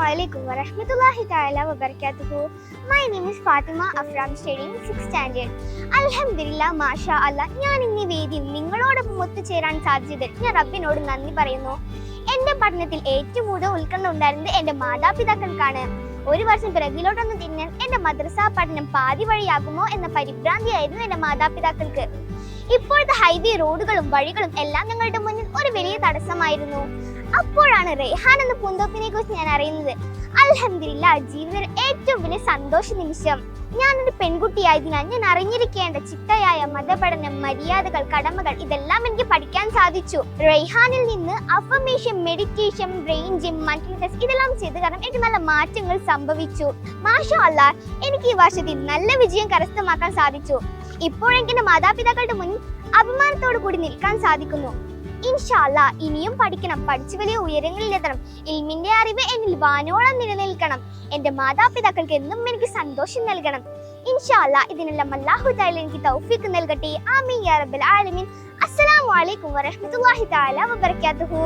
Assalamualaikum warahmatullahi ta'ala wabarakatuhu. My name is Fatima Afram, studying 6th standard. Alhamdulillah, Masha Allah, ഞാൻ ഇന്ന് വേദിയിൽ നിങ്ങളോടൊപ്പം ഒത്തുചേരാൻ സാധിച്ചതിൽ ഞാൻ റബ്ബിനോട് നന്ദി പറയുന്നു. എന്റെ പഠനത്തിൽ ഏറ്റവും കൂടുതൽ ഉത്കണ്ഠ ഉണ്ടായിരുന്നത് എന്റെ മാതാപിതാക്കൾക്കാണ്. ഒരു വർഷം പിറകിലോട്ടൊന്ന് തിന്നാൻ എന്റെ മദ്രസ പഠനം പാതി വഴിയാകുമോ എന്ന പരിഭ്രാന്തിയായിരുന്നു എന്റെ മാതാപിതാക്കൾക്ക്. ഇപ്പോഴത്തെ ഹൈവേ റോഡുകളും വഴികളും എല്ലാം ഞങ്ങളുടെ മുന്നിൽ ഒരു വലിയ തടസ്സമായിരുന്നു. അപ്പോഴാണ് റെയ്ഹാൻ എന്ന പൂന്തോപ്പിനെ കുറിച്ച് ഞാൻ അറിയുന്നത്. അൽഹംദുലില്ലാഹ്, ജീവിതത്തിലെ ഏറ്റവും വലിയ സന്തോഷ നിമിഷം. ഞാനൊരു പെൺകുട്ടിയായതിനാൽ ഞാൻ അറിഞ്ഞിരിക്കേണ്ട ചിട്ടയായ മതപഠനം, മര്യാദകൾ, കടമകൾ ഇതെല്ലാം എനിക്ക് പഠിക്കാൻ സാധിച്ചു. റെയ്ഹാനിൽ നിന്ന് affirmation, meditation, brain gym, mind test ഇതെല്ലാം ചെയ്ത് കാരണം എനിക്ക് നല്ല മാറ്റങ്ങൾ സംഭവിച്ചു. മാഷാ അല്ലാഹ്, എനിക്ക് ഈ വർഷത്തിൽ നല്ല വിജയം കരസ്ഥമാക്കാൻ സാധിച്ചു. ഇപ്പോഴെനിക്ക് എന്റെ മാതാപിതാക്കളുടെ മുന്നിൽ അഭിമാനത്തോടു കൂടി നിൽക്കാൻ സാധിക്കുന്നു. ഇൻഷാ അല്ലാഹ്, ഇനിയും പഠിക്കണം, പഠിച്ചു വലിയ ഉയരങ്ങളിലെത്തണം. ഇൽമിന്റെ അറിവ് എന്നിൽ വാനോളം നിലനിൽക്കണം. എന്റെ മാതാപിതാക്കൾക്ക് എന്നും എനിക്ക് സന്തോഷം നൽകണം. ഇൻഷാ അല്ലാഹ്, ഇതിനെല്ലാം അല്ലാഹു തആല എനിക്ക് തൗഫീഖ് നൽകട്ടെ. ആമീൻ യാ റബ്ബൽ ആലമീൻ. അസ്സലാമു അലൈക്കും വറഹ്മത്തുള്ളാഹി തആല വബറകാതുഹു.